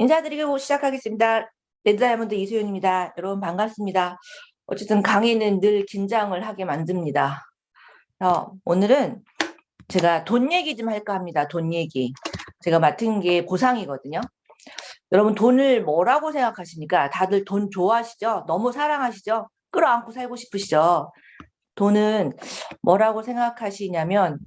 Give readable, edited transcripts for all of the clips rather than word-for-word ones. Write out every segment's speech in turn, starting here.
인사드리고 시작하겠습니다. 레드다이아몬드 이소연입니다. 여러분 반갑습니다. 어쨌든 강의는 늘 긴장을 하게 만듭니다. 오늘은 제가 돈 얘기 좀 할까 합니다. 돈 얘기. 제가 맡은 게 보상이거든요. 여러분 돈을 뭐라고 생각하십니까? 다들 돈 좋아하시죠? 너무 사랑하시죠? 끌어안고 살고 싶으시죠? 돈은 뭐라고 생각하시냐면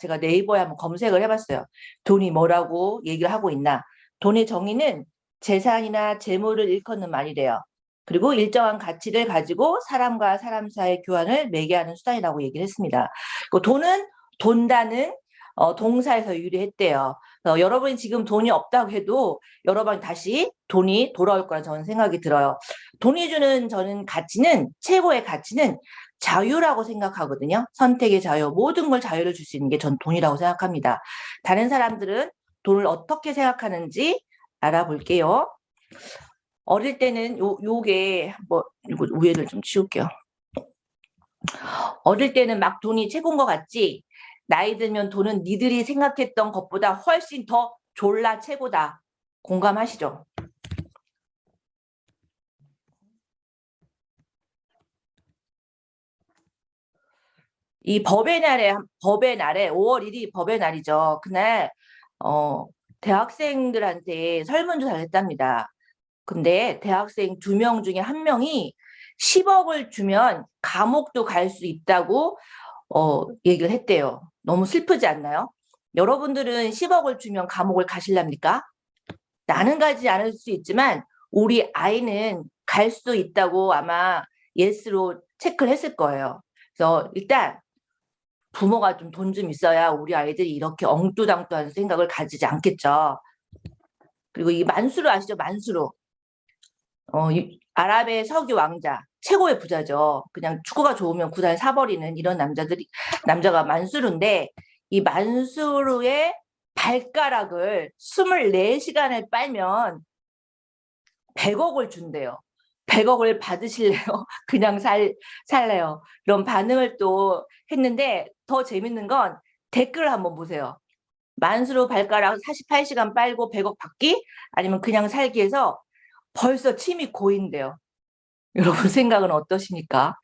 제가 네이버에 한번 검색을 해봤어요. 돈이 뭐라고 얘기를 하고 있나. 돈의 정의는 재산이나 재물을 일컫는 말이래요. 그리고 일정한 가치를 가지고 사람과 사람 사이의 교환을 매개하는 수단이라고 얘기를 했습니다. 돈은 돈다는 동사에서 유래했대요. 여러분이 지금 돈이 없다고 해도 여러 번 다시 돈이 돌아올 거라 저는 생각이 들어요. 돈이 주는 저는 가치는 최고의 가치는 자유라고 생각하거든요. 선택의 자유, 모든 걸 자유를 줄 수 있는 게 전 돈이라고 생각합니다. 다른 사람들은 돈을 어떻게 생각하는지 알아볼게요. 어릴 때는 요게 이거 위에를 좀 치울게요. 어릴 때는 막 돈이 최고인 것 같지? 나이 들면 돈은 니들이 생각했던 것보다 훨씬 더 졸라 최고다. 공감하시죠? 이 법의 날에 5월 1일이 법의 날이죠. 그날 대학생들한테 설문조사를 했답니다. 근데 대학생 2명 중에 1명이 10억을 주면 감옥도 갈 수 있다고 얘기를 했대요. 너무 슬프지 않나요? 여러분들은 10억을 주면 감옥을 가실랍니까? 나는 가지 않을 수 있지만 우리 아이는 갈 수 있다고 아마 예스로 체크를 했을 거예요. 그래서 일단 부모가 좀 돈 좀 있어야 우리 아이들이 이렇게 엉뚜당뚜한 생각을 가지지 않겠죠. 그리고 이 만수르 아시죠? 만수르. 아랍의 석유 왕자, 최고의 부자죠. 그냥 축구가 좋으면 구단을 사버리는 이런 남자가 만수르인데, 이 만수르의 발가락을 24시간을 빨면 100억을 준대요. 100억을 받으실래요? 그냥 살래요? 이런 반응을 또 했는데, 더 재밌는 건 댓글을 한번 보세요. 만수르 발가락 48시간 빨고 100억 받기? 아니면 그냥 살기 해서 벌써 침이 고인데요. 여러분 생각은 어떠십니까?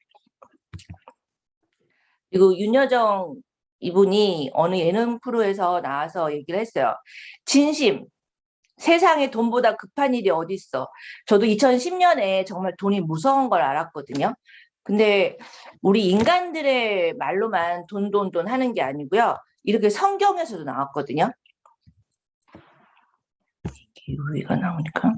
그리고 윤여정 이분이 어느 예능 프로에서 나와서 얘기를 했어요. 진심, 세상에 돈보다 급한 일이 어디 있어. 저도 2010년에 정말 돈이 무서운 걸 알았거든요. 근데 우리 인간들의 말로만 돈 하는 게 아니고요. 이렇게 성경에서도 나왔거든요. 여기가 나오니까.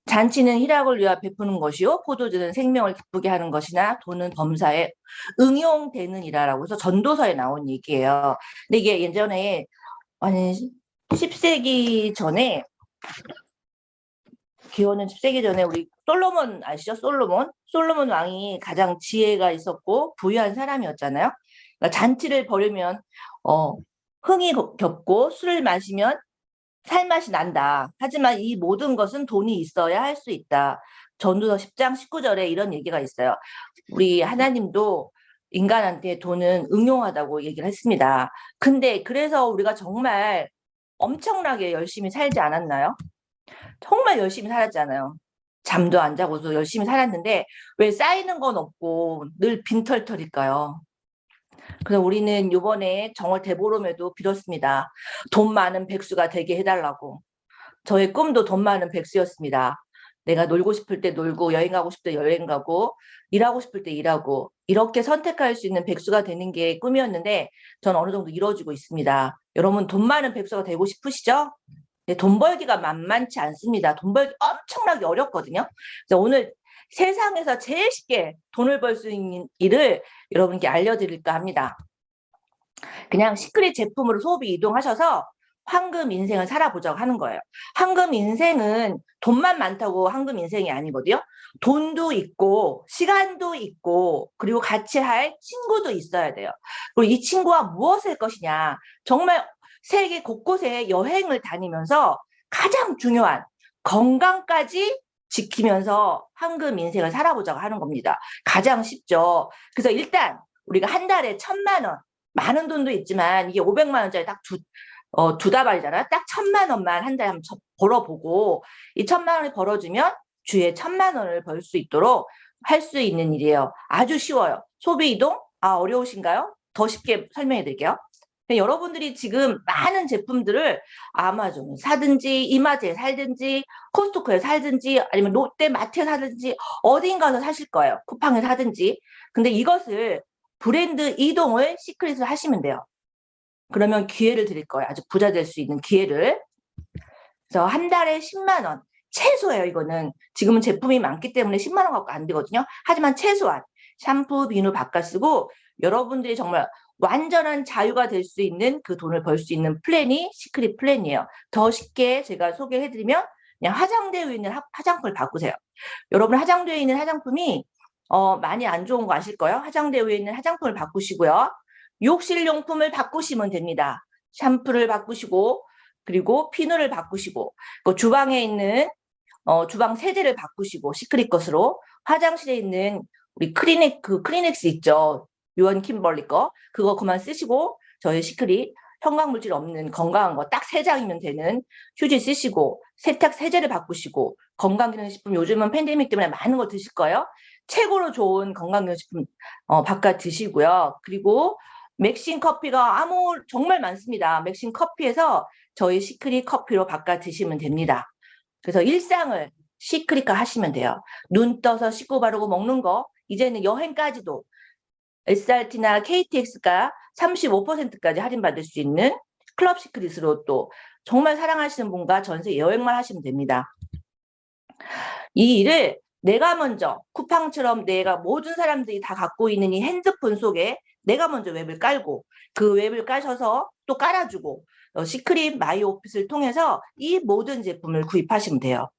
잔치는 희락을 위하여 베푸는 것이요 포도주는 생명을 기쁘게 하는 것이나 돈은 범사에 응용되느니라라고 해서 전도서에 나온 얘기예요. 근데 이게 예전에 한 10세기 전에 기원은 10세기 전에 우리 솔로몬 아시죠? 솔로몬 왕이 가장 지혜가 있었고 부유한 사람이었잖아요. 그러니까 잔치를 벌이면 흥이 겹고 술을 마시면 살맛이 난다. 하지만 이 모든 것은 돈이 있어야 할 수 있다. 전도서 10장 19절에 이런 얘기가 있어요. 우리 하나님도 인간한테 돈은 응용하다고 얘기를 했습니다. 근데 그래서 우리가 정말 엄청나게 열심히 살지 않았나요? 정말 열심히 살았잖아요. 잠도 안 자고도 열심히 살았는데 왜 쌓이는 건 없고 늘 빈털털일까요? 그래서 우리는 이번에 정월 대보름에도 빌었습니다. 돈 많은 백수가 되게 해달라고. 저의 꿈도 돈 많은 백수였습니다. 내가 놀고 싶을 때 놀고 여행 가고 싶을 때 여행 가고 일하고 싶을 때 일하고 이렇게 선택할 수 있는 백수가 되는 게 꿈이었는데 저는 어느 정도 이루어지고 있습니다. 여러분 돈 많은 백수가 되고 싶으시죠? 네, 돈 벌기가 만만치 않습니다. 돈 벌기 엄청나게 어렵거든요. 그래서 오늘 세상에서 제일 쉽게 돈을 벌 수 있는 일을 여러분께 알려드릴까 합니다. 그냥 시크릿 제품으로 소비 이동하셔서 황금 인생을 살아보자고 하는 거예요. 황금 인생은 돈만 많다고 황금 인생이 아니거든요. 돈도 있고 시간도 있고 그리고 같이 할 친구도 있어야 돼요. 그리고 이 친구와 무엇을 할 것이냐. 정말 세계 곳곳에 여행을 다니면서 가장 중요한 건강까지 지키면서 황금 인생을 살아보자고 하는 겁니다. 가장 쉽죠. 그래서 일단 우리가 한 달에 1,000만 원 많은 돈도 있지만 이게 500만 원짜리 딱 두 다발이잖아요. 딱 1,000만 원만 한 달에 한번 벌어보고 이 1,000만 원을 벌어주면 주에 1,000만 원을 벌 수 있도록 할 수 있는 일이에요. 아주 쉬워요. 소비 이동? 어려우신가요? 더 쉽게 설명해 드릴게요. 여러분들이 지금 많은 제품들을 아마존 사든지 이마트에 살든지 코스트코에 살든지 아니면 롯데 마트에 사든지 어딘가서 사실 거예요. 쿠팡에 사든지. 근데 이것을 브랜드 이동을 시크릿을 하시면 돼요. 그러면 기회를 드릴 거예요. 아주 부자 될 수 있는 기회를. 그래서 한 달에 10만 원. 최소예요, 이거는. 지금은 제품이 많기 때문에 10만 원 갖고 안 되거든요. 하지만 최소한 샴푸, 비누 바꿔 쓰고 여러분들이 정말 완전한 자유가 될 수 있는 그 돈을 벌 수 있는 플랜이 시크릿 플랜이에요. 더 쉽게 제가 소개해드리면 그냥 화장되어 있는 화장품을 바꾸세요. 여러분 화장되어 있는 화장품이 많이 안 좋은 거 아실 거예요. 화장되어 있는 화장품을 바꾸시고요. 욕실용품을 바꾸시면 됩니다. 샴푸를 바꾸시고 그리고 피누를 바꾸시고 그 주방에 있는 주방 세제를 바꾸시고 시크릿 것으로 화장실에 있는 우리 크리넥스 있죠. 유언 킴벌리 거 그거 그만 쓰시고 저희 시크릿 형광물질 없는 건강한 거 딱 3장이면 되는 휴지 쓰시고 세탁 세제를 바꾸시고 건강기능식품 요즘은 팬데믹 때문에 많은 거 드실 거예요. 최고로 좋은 건강기능식품 바꿔 드시고요. 그리고 맥신 커피가 정말 많습니다. 맥신 커피에서 저희 시크릿 커피로 바꿔 드시면 됩니다. 그래서 일상을 시크릿화 하시면 돼요. 눈 떠서 씻고 바르고 먹는 거 이제는 여행까지도 SRT나 KTX가 35%까지 할인받을 수 있는 클럽 시크릿으로 또 정말 사랑하시는 분과 전세 여행만 하시면 됩니다. 이 일을 내가 먼저 쿠팡처럼 내가 모든 사람들이 다 갖고 있는 이 핸드폰 속에 내가 먼저 웹을 깔고 그 웹을 까셔서 또 깔아주고 시크릿 마이 오피스를 통해서 이 모든 제품을 구입하시면 돼요.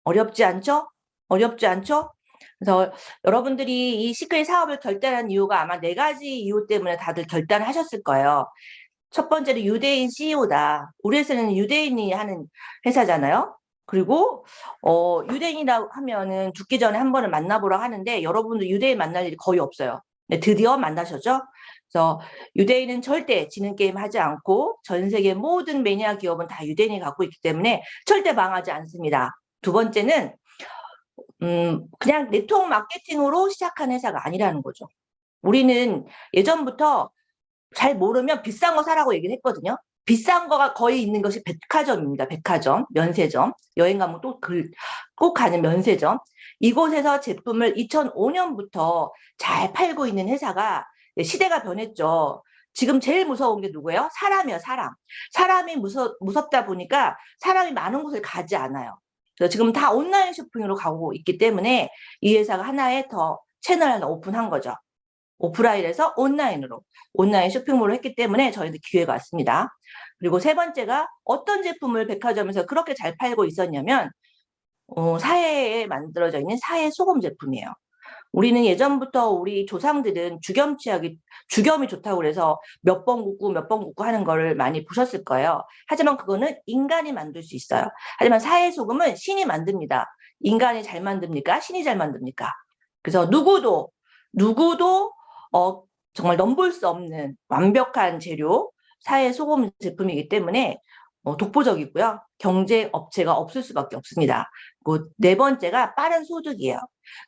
어렵지 않죠? 어렵지 않죠? 그래서 여러분들이 이 시크릿 사업을 결단한 이유가 아마 4가지 이유 때문에 다들 결단을 하셨을 거예요. 첫 번째로 유대인 CEO다. 우리 회사는 유대인이 하는 회사잖아요. 그리고 유대인이라고 하면은 죽기 전에 한 번을 만나보라 하는데 여러분도 유대인 만날 일이 거의 없어요. 네, 드디어 만나셨죠? 그래서 유대인은 절대 지는 게임 하지 않고 전 세계 모든 매니아 기업은 다 유대인이 갖고 있기 때문에 절대 망하지 않습니다. 두 번째는 그냥 네트워크 마케팅으로 시작한 회사가 아니라는 거죠. 우리는 예전부터 잘 모르면 비싼 거 사라고 얘기를 했거든요. 비싼 거가 거의 있는 것이 백화점입니다. 백화점, 면세점, 여행 가면 또 꼭 가는 면세점. 이곳에서 제품을 2005년부터 잘 팔고 있는 회사가 시대가 변했죠. 지금 제일 무서운 게 누구예요? 사람이요, 사람. 사람이 무섭다 보니까 사람이 많은 곳을 가지 않아요. 그래서 지금 다 온라인 쇼핑으로 가고 있기 때문에 이 회사가 하나의 더 채널 하나 오픈한 거죠. 오프라인에서 온라인으로 온라인 쇼핑몰을 했기 때문에 저희도 기회가 왔습니다. 그리고 세 번째가 어떤 제품을 백화점에서 그렇게 잘 팔고 있었냐면 사해에 만들어져 있는 사해 소금 제품이에요. 우리는 예전부터 우리 조상들은 주겸이 좋다고 그래서 몇 번 굽고 하는 거를 많이 보셨을 거예요. 하지만 그거는 인간이 만들 수 있어요. 하지만 사해 소금은 신이 만듭니다. 인간이 잘 만듭니까? 신이 잘 만듭니까? 그래서 누구도 정말 넘볼 수 없는 완벽한 재료 사해 소금 제품이기 때문에 독보적이고요. 경쟁 업체가 없을 수밖에 없습니다. 그리고 네 번째가 빠른 소득이에요.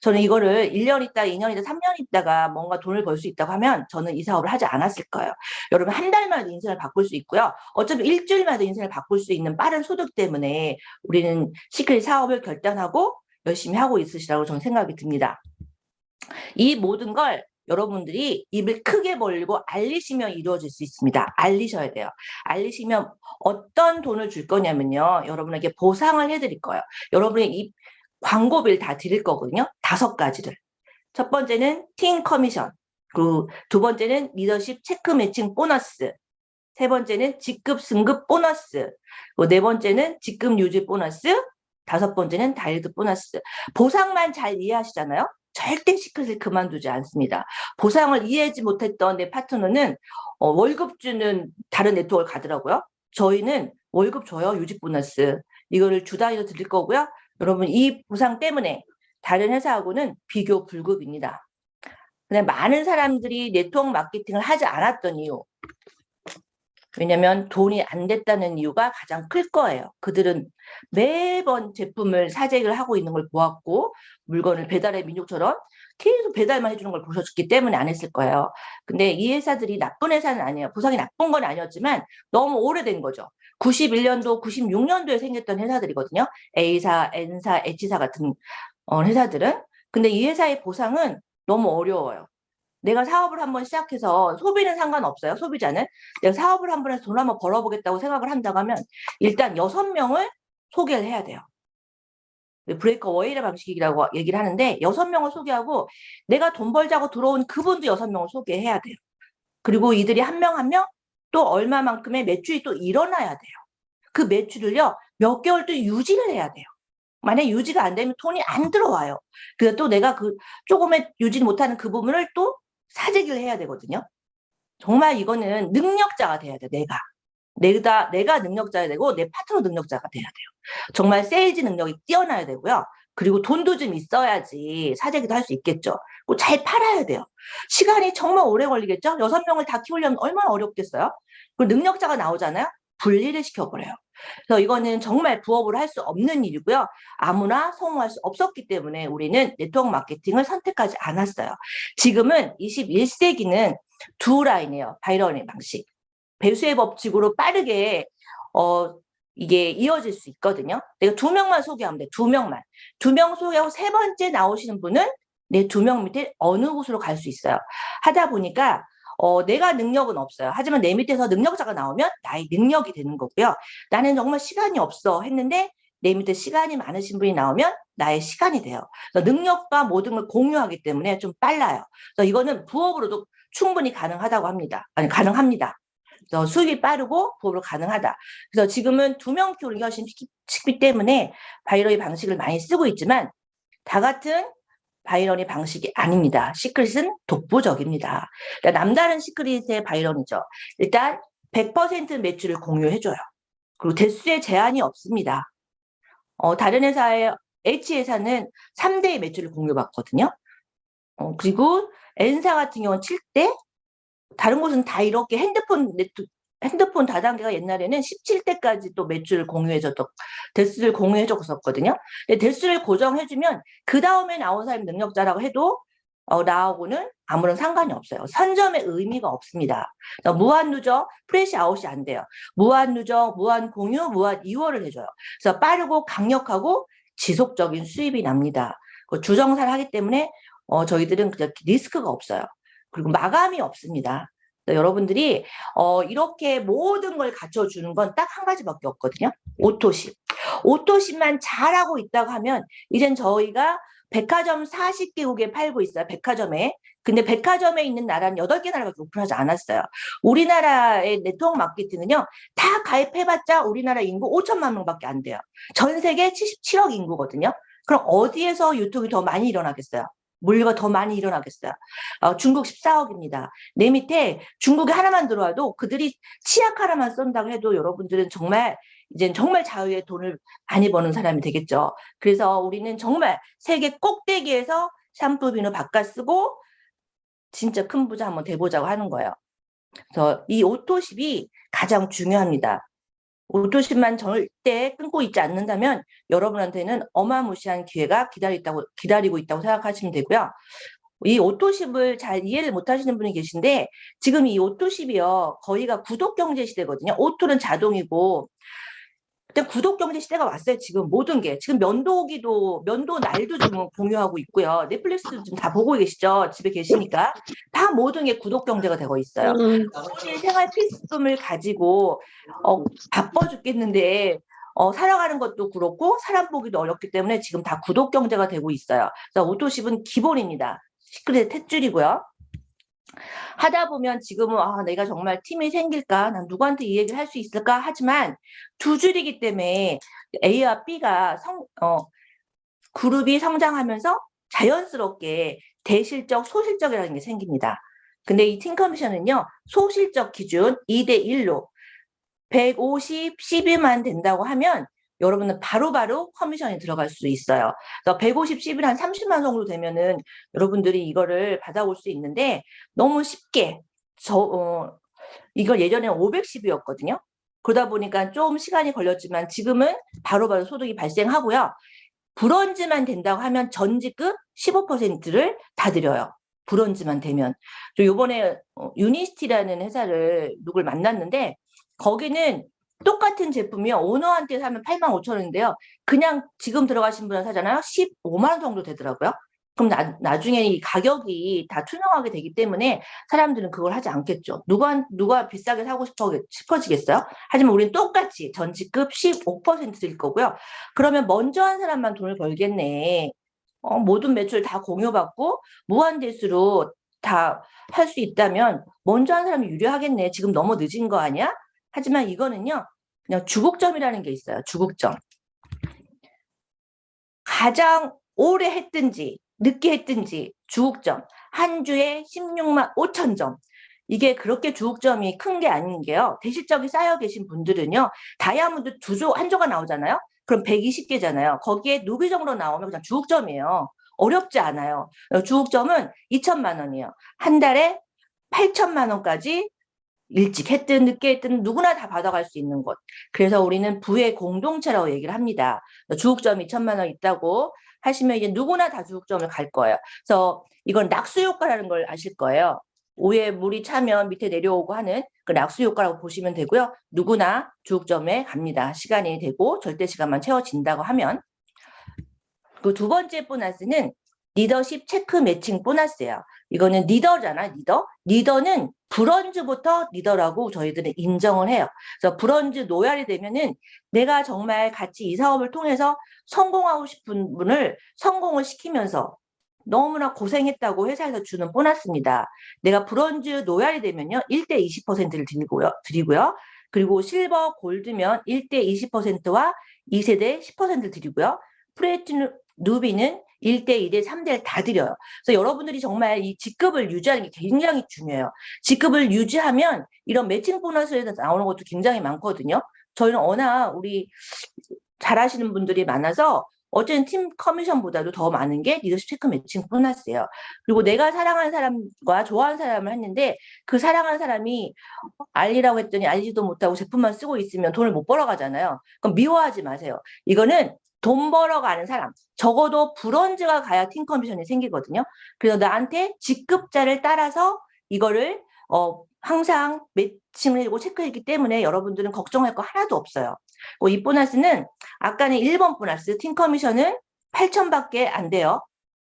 저는 이거를 1년 있다, 2년 있다, 3년 있다가 뭔가 돈을 벌 수 있다고 하면 저는 이 사업을 하지 않았을 거예요. 여러분 한 달만에도 인생을 바꿀 수 있고요. 어차피 일주일만에도 인생을 바꿀 수 있는 빠른 소득 때문에 우리는 시크릿 사업을 결단하고 열심히 하고 있으시라고 저는 생각이 듭니다. 이 모든 걸 여러분들이 입을 크게 벌리고 알리시면 이루어질 수 있습니다. 알리셔야 돼요. 알리시면 어떤 돈을 줄 거냐면요. 여러분에게 보상을 해드릴 거예요. 여러분의 이 광고비를 다 드릴 거거든요. 5가지를. 첫 번째는 팀 커미션. 그리고 두 번째는 리더십 체크 매칭 보너스. 세 번째는 직급 승급 보너스. 그리고 네 번째는 직급 유지 보너스. 5번째는 다이어트 보너스. 보상만 잘 이해하시잖아요. 절대 시크릿을 그만두지 않습니다. 보상을 이해하지 못했던 내 파트너는 월급 주는 다른 네트워크를 가더라고요. 저희는 월급 줘요. 유지 보너스. 이거를 주 단위로 드릴 거고요. 여러분 이 보상 때문에 다른 회사하고는 비교 불급입니다. 근데 많은 사람들이 네트워크 마케팅을 하지 않았던 이유. 왜냐면 돈이 안 됐다는 이유가 가장 클 거예요. 그들은 매번 제품을 사재기를 하고 있는 걸 보았고, 물건을 배달의 민족처럼 계속 배달만 해주는 걸 보셨기 때문에 안 했을 거예요. 근데 이 회사들이 나쁜 회사는 아니에요. 보상이 나쁜 건 아니었지만 너무 오래된 거죠. 91년도, 96년도에 생겼던 회사들이거든요. A사, N사, H사 같은 회사들은. 근데 이 회사의 보상은 너무 어려워요. 내가 사업을 한번 시작해서 소비는 상관없어요. 소비자는. 내가 사업을 한번 해서 돈 한번 벌어보겠다고 생각을 한다고 하면 일단 6명을 소개를 해야 돼요. 브레이커 워일의 방식이라고 얘기를 하는데 6명을 소개하고 내가 돈 벌자고 들어온 그분도 6명을 소개해야 돼요. 그리고 이들이 한 명 한 명 또 얼마만큼의 매출이 또 일어나야 돼요. 그 매출을요 몇 개월 또 유지를 해야 돼요. 만약에 유지가 안 되면 돈이 안 들어와요. 그래서 또 내가 그 조금의 유지 못하는 그 부분을 또 사재기를 해야 되거든요. 정말 이거는 능력자가 돼야 돼, 내가 능력자가 되고 내 파트너 능력자가 돼야 돼요. 정말 세일즈 능력이 뛰어나야 되고요. 그리고 돈도 좀 있어야지 사재기도 할 수 있겠죠. 꼭 잘 팔아야 돼요. 시간이 정말 오래 걸리겠죠? 6명을 다 키우려면 얼마나 어렵겠어요? 그리고 능력자가 나오잖아요? 분리를 시켜버려요. 그래서 이거는 정말 부업으로 할 수 없는 일이고요. 아무나 성공할 수 없었기 때문에 우리는 네트워크 마케팅을 선택하지 않았어요. 지금은 21세기는 두 라인이에요. 바이러니 방식. 배수의 법칙으로 빠르게 이게 이어질 수 있거든요. 내가 2명만 소개하면 돼. 2명만. 2명 소개하고 세 번째 나오시는 분은 내 2명 밑에 어느 곳으로 갈 수 있어요. 하다 보니까 내가 능력은 없어요. 하지만 내 밑에서 능력자가 나오면 나의 능력이 되는 거고요. 나는 정말 시간이 없어 했는데 내 밑에 시간이 많으신 분이 나오면 나의 시간이 돼요. 능력과 모든 걸 공유하기 때문에 좀 빨라요. 그래서 이거는 부업으로도 충분히 가능하다고 합니다. 아니, 가능합니다. 수익이 빠르고 부업으로 가능하다. 그래서 지금은 2명 키우는 게 훨씬 쉽기 때문에 바이러니 방식을 많이 쓰고 있지만 다 같은 바이러니 방식이 아닙니다. 시크릿은 독보적입니다. 그러니까 남다른 시크릿의 바이러니죠. 일단 100% 매출을 공유해줘요. 그리고 대수에 제한이 없습니다. 다른 회사의 H회사는 3대의 매출을 공유받거든요. 그리고 N사 같은 경우는 7대, 다른 곳은 다 이렇게 핸드폰 다단계가 옛날에는 17대까지 또 매출을 공유해줬던, 대수를 공유해줬었거든요. 근데 대수를 고정해주면 그 다음에 나온 사람이 능력자라고 해도 나하고는 아무런 상관이 없어요. 선점의 의미가 없습니다. 무한 누적, 프레시 아웃이 안 돼요. 무한 누적, 무한 공유, 무한 이월을 해줘요. 그래서 빠르고 강력하고 지속적인 수입이 납니다. 주정사를 하기 때문에 저희들은 그냥 리스크가 없어요. 그리고 마감이 없습니다. 여러분들이 이렇게 모든 걸 갖춰주는 건 딱 한 가지밖에 없거든요. 오토십. 오토십만 잘하고 있다고 하면 이젠 저희가 백화점 40개국에 팔고 있어요. 백화점에. 근데 백화점에 있는 나라는 8개 나라밖에 오픈하지 않았어요. 우리나라의 네트워크 마케팅은요. 다 가입해봤자 우리나라 인구 5천만 명밖에 안 돼요. 전 세계 77억 인구거든요. 그럼 어디에서 유통이 더 많이 일어나겠어요? 물류가 더 많이 일어나겠어요. 중국 14억입니다. 내 밑에 중국에 하나만 들어와도 그들이 치약 하나만 쏜다고 해도 여러분들은 정말 이젠 정말 자유의 돈을 많이 버는 사람이 되겠죠. 그래서 우리는 정말 세계 꼭대기에서 샴푸, 비누 바깥 쓰고 진짜 큰 부자 한번 돼보자고 하는 거예요. 그래서 이 오토십이 가장 중요합니다. 오토십만 절대 끊고 있지 않는다면 여러분한테는 어마무시한 기회가 기다리고 있다고 생각하시면 되고요. 이 오토십을 잘 이해를 못 하시는 분이 계신데 지금 이 오토십이요. 거의가 구독경제 시대거든요. 오토는 자동이고 일단 구독경제 시대가 왔어요. 지금 모든 게. 지금 면도 날도 지금 공유하고 있고요. 넷플릭스도 지금 다 보고 계시죠? 집에 계시니까. 다 모든 게 구독경제가 되고 있어요. 본인 생활 필수품을 가지고 바빠 죽겠는데 살아가는 것도 그렇고 사람 보기도 어렵기 때문에 지금 다 구독경제가 되고 있어요. 그래서 오토십은 기본입니다. 시크릿의 탯줄이고요. 하다 보면 지금은 내가 정말 팀이 생길까? 난 누구한테 이 얘기를 할 수 있을까? 하지만 두 줄이기 때문에 A와 B가 그룹이 성장하면서 자연스럽게 대실적, 소실적이라는 게 생깁니다. 근데 이 팀커미션은요, 소실적 기준 2대1로 150, 12만 된다고 하면 여러분은 바로바로 커미션이 들어갈 수 있어요. 그래서 150, 11, 한 30만 정도 되면은 여러분들이 이거를 받아올 수 있는데 너무 쉽게 이걸 예전에는 510이었거든요. 그러다 보니까 좀 시간이 걸렸지만 지금은 바로바로 소득이 발생하고요. 브론즈만 된다고 하면 전직급 15%를 다 드려요. 브론즈만 되면. 저 요번에 유니스티라는 회사를 누굴 만났는데 거기는 똑같은 제품이요. 오너한테 사면 85,000원인데요. 그냥 지금 들어가신 분은 사잖아요. 15만 원 정도 되더라고요. 그럼 나중에 이 가격이 다 투명하게 되기 때문에 사람들은 그걸 하지 않겠죠. 누가 비싸게 사고 싶어지겠어요? 하지만 우리는 똑같이 전직급 15%일 거고요. 그러면 먼저 한 사람만 돈을 벌겠네. 모든 매출 다 공유받고 무한대수로 다 할 수 있다면 먼저 한 사람이 유리하겠네. 지금 너무 늦은 거 아니야? 하지만 이거는요. 그냥 주국점이라는 게 있어요. 주국점. 가장 오래 했든지 늦게 했든지 주국점. 한 주에 16만 5천 점. 이게 그렇게 주국점이 큰 게 아닌 게요. 대실적이 쌓여 계신 분들은요. 다이아몬드 한 조가 나오잖아요. 그럼 120개잖아요. 거기에 누비정으로 나오면 그냥 주국점이에요. 어렵지 않아요. 주국점은 2천만 원이에요. 한 달에 8천만 원까지 일찍 했든 늦게 했든 누구나 다 받아갈 수 있는 곳. 그래서 우리는 부의 공동체라고 얘기를 합니다. 주국점 2천만 원 있다고 하시면 이제 누구나 다 주국점을 갈 거예요. 그래서 이건 낙수 효과라는 걸 아실 거예요. 오에 물이 차면 밑에 내려오고 하는 그 낙수 효과라고 보시면 되고요. 누구나 주국점에 갑니다. 시간이 되고 절대 시간만 채워진다고 하면. 그 두 번째 보너스는 리더십 체크 매칭 보너스예요. 이거는 리더잖아, 리더. 리더는 브론즈부터 리더라고 저희들은 인정을 해요. 그래서 브론즈 노열이 되면은 내가 정말 같이 이 사업을 통해서 성공하고 싶은 분을 성공을 시키면서 너무나 고생했다고 회사에서 주는 보너스입니다. 내가 브론즈 노열이 되면요. 1대 20%를 드리고요. 그리고 실버 골드면 1대 20%와 2세대 10%를 드리고요. 플래티넘 누비는 1대 2대 3대를 다 드려요. 그래서 여러분들이 정말 이 직급을 유지하는 게 굉장히 중요해요. 직급을 유지하면 이런 매칭 보너스에서 나오는 것도 굉장히 많거든요. 저희는 워낙 우리 잘하시는 분들이 많아서 어쨌든 팀 커미션보다도 더 많은 게 리더십 체크 매칭 보너스예요. 그리고 내가 사랑하는 사람과 좋아하는 사람을 했는데 그 사랑하는 사람이 알리라고 했더니 알리지도 못하고 제품만 쓰고 있으면 돈을 못 벌어가잖아요. 그럼 미워하지 마세요. 이거는 돈 벌어가는 사람, 적어도 브론즈가 가야 팀 커미션이 생기거든요. 그래서 나한테 직급자를 따라서 이거를 항상 매칭을 해주고 체크했기 때문에 여러분들은 걱정할 거 하나도 없어요. 이 보너스는 아까는 1번 보너스 팀 커미션은 8천밖에 안 돼요.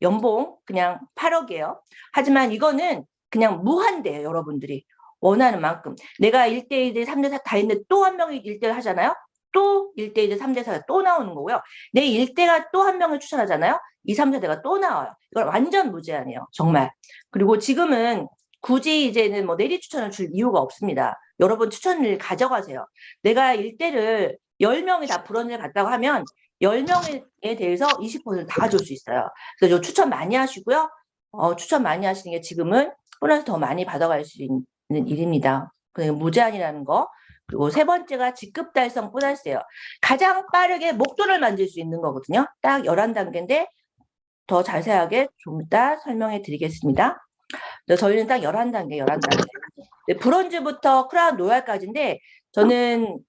연봉 그냥 8억이에요. 하지만 이거는 그냥 무한대예요. 여러분들이 원하는 만큼. 내가 1대 1대 3대 4 다 했는데 또 한 명이 1대1 하잖아요. 또 1대 1대 3대 4가 또 나오는 거고요. 내 1대가 또 한 명을 추천하잖아요. 2, 3, 4대가 또 나와요. 이건 완전 무제한이에요. 정말. 그리고 지금은 굳이 이제는 뭐 내리 추천을 줄 이유가 없습니다. 여러분 추천을 가져가세요. 내가 1대를 10명이 다 브론즈를 갔다고 하면 10명에 대해서 20%다 줄 수 있어요. 그래서 추천 많이 하시고요. 추천 많이 하시는 게 지금은 보너스 더 많이 받아갈 수 있는 일입니다. 그리고 무제한이라는 거. 그리고 세 번째가 직급 달성 보너스예요. 가장 빠르게 목돈을 만들 수 있는 거거든요. 딱 11단계인데 더 자세하게 좀 이따 설명해 드리겠습니다. 저희는 딱 11단계, 11단계. 브론즈부터 크라운 로얄까지인데 저는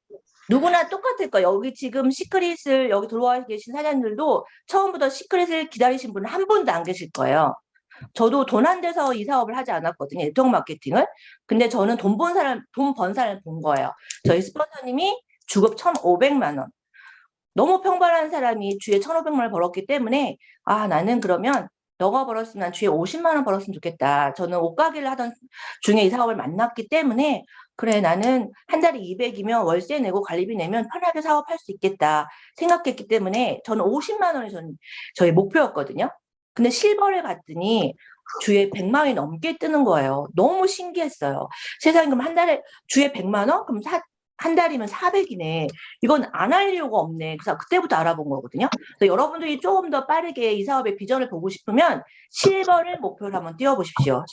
누구나 똑같을 거예요. 여기 지금 시크릿을 여기 들어와 계신 사장님들도 처음부터 시크릿을 기다리신 분은 한 분도 안 계실 거예요. 저도 돈 안 돼서 이 사업을 하지 않았거든요. 네트워크 마케팅을. 근데 저는 돈 번 사람을 본 거예요. 저희 스폰서님이 주급 1,500만 원. 너무 평범한 사람이 주에 1,500만 원을 벌었기 때문에 나는 그러면 너가 벌었으면 난 주에 50만 원 벌었으면 좋겠다. 저는 옷가게를 하던 중에 이 사업을 만났기 때문에 그래 나는 한 달에 200이면 월세 내고 관리비 내면 편하게 사업할 수 있겠다 생각했기 때문에 저는 50만 원이 저희 목표였거든요. 근데 실버를 갔더니 주에 100만 원이 넘게 뜨는 거예요. 너무 신기했어요. 세상에 그럼 한 달에 주에 100만 원? 그럼 한 달이면 400이네. 이건 안 할 이유가 없네. 그래서 그때부터 알아본 거거든요. 그래서 여러분들이 조금 더 빠르게 이 사업의 비전을 보고 싶으면 실버를 목표로 한번 띄워보십시오.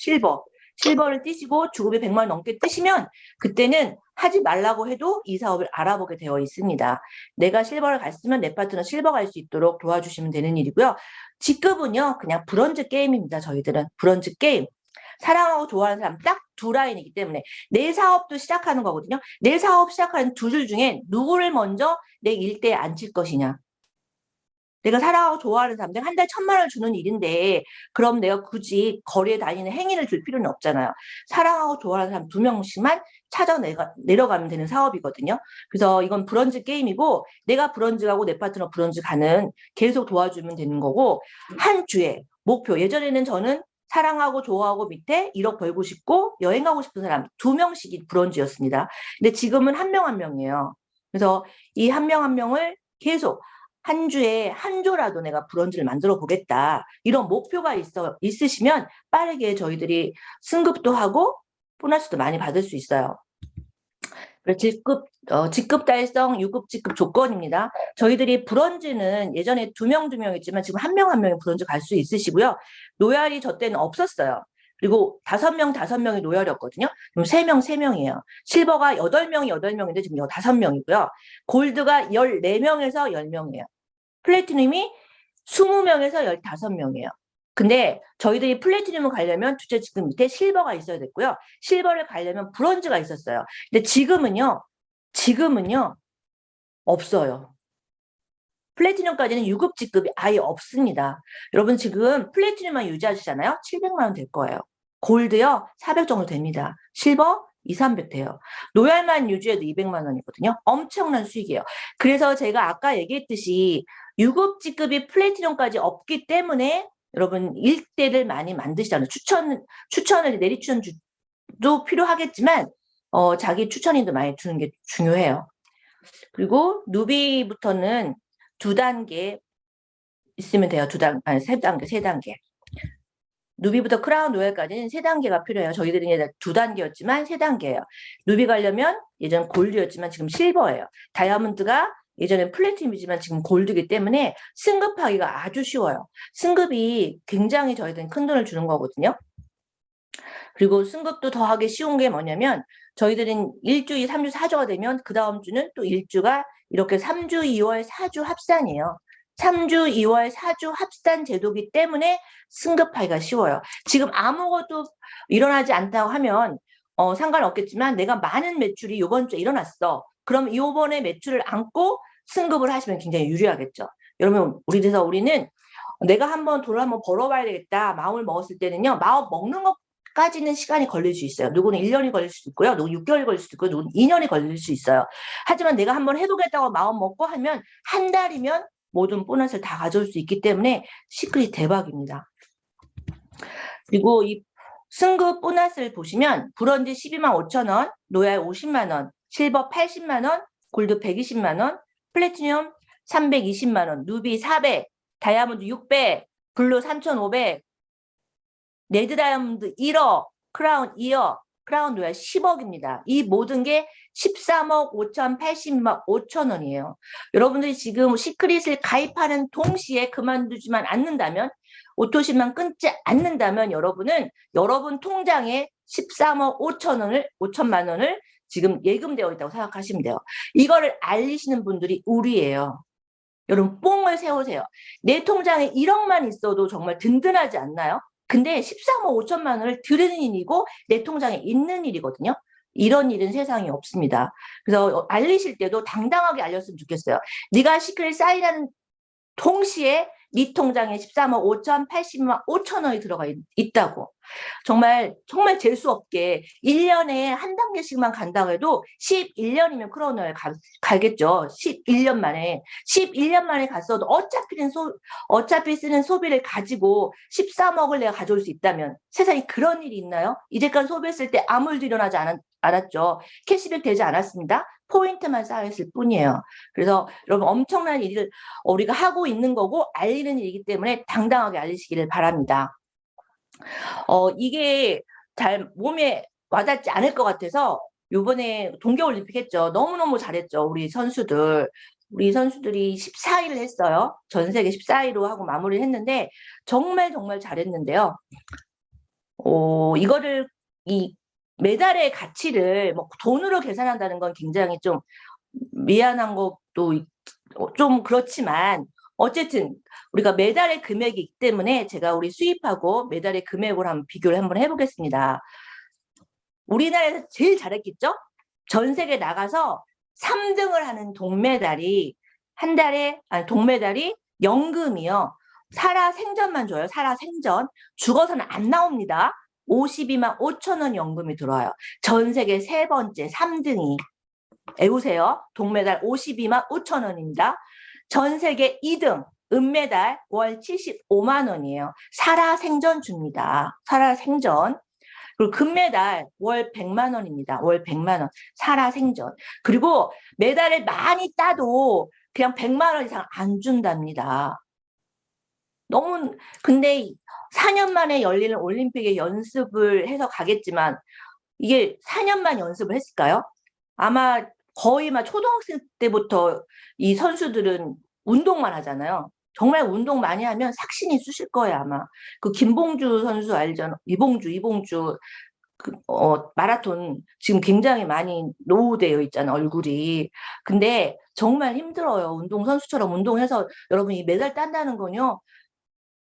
실버를 띄시고 주급이 100만 원 넘게 뜨시면 그때는 하지 말라고 해도 이 사업을 알아보게 되어 있습니다. 내가 실버를 갔으면 내 파트너 실버 갈 수 있도록 도와주시면 되는 일이고요. 직급은요. 그냥 브론즈 게임입니다. 저희들은 브론즈 게임. 사랑하고 좋아하는 사람 딱 두 라인이기 때문에 내 사업도 시작하는 거거든요. 내 사업 시작하는 두 줄 중에 누구를 먼저 내 일대에 앉힐 것이냐. 내가 사랑하고 좋아하는 사람들 한 달 1,000만 원을 주는 일인데 그럼 내가 굳이 거리에 다니는 행인을 줄 필요는 없잖아요. 사랑하고 좋아하는 사람 2명씩만 찾아 내려가면 되는 사업이거든요. 그래서 이건 브런즈 게임이고 내가 브런즈 가고 내 파트너 브런즈 가는 계속 도와주면 되는 거고 한 주에 목표 예전에는 저는 사랑하고 좋아하고 밑에 1억 벌고 싶고 여행 가고 싶은 사람 2명씩이 브런즈였습니다. 근데 지금은 한 명 한 명이에요. 그래서 이 한 명 한 명을 계속 한 주에 한 조라도 내가 브런즈를 만들어 보겠다. 이런 목표가 있으시면 빠르게 저희들이 승급도 하고 보너스도 많이 받을 수 있어요. 직급 달성, 유급 직급 조건입니다. 저희들이 브런즈는 예전에 2명 있지만 지금 한 명 한 명이 브런즈 갈 수 있으시고요. 로얄이 저 때는 없었어요. 그리고 5명이 로얄이었거든요. 그럼 3명이에요. 실버가 8명인데 지금 5명이고요. 골드가 14명에서 10명이에요. 플래티넘이 20명에서 15명이에요. 근데 저희들이 플래티넘을 가려면 두째 직급 밑에 실버가 있어야 됐고요. 실버를 가려면 브론즈가 있었어요. 근데 지금은요 없어요. 플래티넘까지는 유급 직급이 아예 없습니다. 여러분 지금 플래티넘만 유지하시잖아요. 700만 원 될 거예요. 골드요 400 정도 됩니다. 실버 200-300 돼요. 로얄만 유지해도 200만 원이거든요. 엄청난 수익이에요. 그래서 제가 아까 얘기했듯이 유급 직급이 플래티넘까지 없기 때문에 여러분 일대를 많이 만드시잖아요. 추천을 내리 추천도 필요하겠지만 자기 추천인도 많이 주는 게 중요해요. 그리고 누비부터는 2단계 있으면 돼요. 3단계. 누비부터 크라운 로얄까지는 3단계가 필요해요. 저희들은 예전 2단계였지만 3단계예요. 누비 가려면 예전 골드였지만 지금 실버예요. 다이아몬드가 예전엔 플래티넘이지만 지금 골드이기 때문에 승급하기가 아주 쉬워요. 승급이 굉장히 저희들은 큰 돈을 주는 거거든요. 그리고 승급도 더하기 쉬운 게 뭐냐면 저희들은 1주, 2, 3주, 4주가 되면 그 다음 주는 또 1주가 이렇게 3주, 2월, 4주 합산이에요. 3주, 2월, 4주 합산 제도기 때문에 승급하기가 쉬워요. 지금 아무것도 일어나지 않다고 하면 상관없겠지만 내가 많은 매출이 이번 주에 일어났어. 그럼 이번에 매출을 안고 승급을 하시면 굉장히 유리하겠죠. 여러분 우리는 내가 한번 돈을 한번 벌어봐야 되겠다 마음을 먹었을 때는요. 마음 먹는 것까지는 시간이 걸릴 수 있어요. 누구는 1년이 걸릴 수도 있고요. 누구는 6개월이 걸릴 수도 있고 누구는 2년이 걸릴 수 있어요. 하지만 내가 한번 해보겠다고 마음 먹고 하면 한 달이면 모든 보너스를 다 가져올 수 있기 때문에 시크릿 대박입니다. 그리고 이 승급 보너스를 보시면 브론즈 125,000원, 로얄 50만원, 실버 80만원, 골드 120만원, 플래티넘 320만원, 누비 400, 다이아몬드 600, 블루 3,500, 레드 다이아몬드 1억, 크라운 2억, 크라운 로얄 10억입니다. 이 모든 게 13억 5,080만 5천 원이에요. 여러분들이 지금 시크릿을 가입하는 동시에 그만두지만 않는다면 오토신만 끊지 않는다면 여러분은 여러분 통장에 13억 5천만 원을 지금 예금되어 있다고 생각하시면 돼요. 이거를 알리시는 분들이 우리예요. 여러분 뽕을 세우세요. 내 통장에 1억만 있어도 정말 든든하지 않나요? 근데 13억 5천만 원을 드리는 일이고 내 통장에 있는 일이거든요. 이런 일은 세상에 없습니다. 그래서 알리실 때도 당당하게 알렸으면 좋겠어요. 네가 시크릿 사인하는 동시에 네 통장에 13억 5,080만 5천 원이 들어가 있다고. 정말 재수 없게 1년에 한 단계씩만 간다고 해도 11년이면 크라운을 갈겠죠. 11년 만에. 11년 만에 갔어도 어차피 쓰는 소비를 가지고 13억을 내가 가져올 수 있다면 세상에 그런 일이 있나요? 이제까지 소비했을 때 아무 일도 일어나지 않았죠. 캐시백 되지 않았습니다. 포인트만 쌓였을 뿐이에요. 그래서 여러분 엄청난 일을 우리가 하고 있는 거고 알리는 일이기 때문에 당당하게 알리시기를 바랍니다. 이게 잘 몸에 와닿지 않을 것 같아서 요번에 동계올림픽 했죠. 너무너무 잘했죠. 우리 선수들이 14위를 했어요. 전 세계 14위로 하고 마무리를 했는데 정말 잘했는데요. 이거를 이 메달의 가치를 뭐 돈으로 계산한다는 건 굉장히 좀 미안한 것도 좀 그렇지만 어쨌든 우리가 매달의 금액이 있기 때문에 제가 우리 수입하고 매달의 금액을 한번 비교를 한번 해보겠습니다. 우리나라에서 제일 잘했겠죠? 전 세계 나가서 3등을 하는 동메달이 한 달에, 아니, 동메달이 연금이요. 살아생전만 줘요. 살아생전. 죽어서는 안 나옵니다. 52만 5천 원 연금이 들어와요. 전 세계 세 번째 3등이. 애우세요. 동메달 52만 5천 원입니다. 전 세계 2등 은메달 월 75만 원이에요. 살아생전 줍니다. 살아생전. 그리고 금메달 월 100만 원입니다. 월 100만 원. 살아생전. 그리고 메달을 많이 따도 그냥 100만 원 이상 안 준답니다. 너무 근데 4년 만에 열리는 올림픽에 연습을 해서 가겠지만 이게 4년만 연습을 했을까요? 아마 거의 막 초등학생 때부터 이 선수들은 운동만 하잖아요. 정말 운동 많이 하면 삭신이 쑤실 거예요, 아마. 그 김봉주 선수 알잖아. 이봉주 마라톤 지금 굉장히 많이 노후되어 있잖아, 얼굴이. 근데 정말 힘들어요. 운동선수처럼 운동해서 여러분이 메달 딴다는 건요,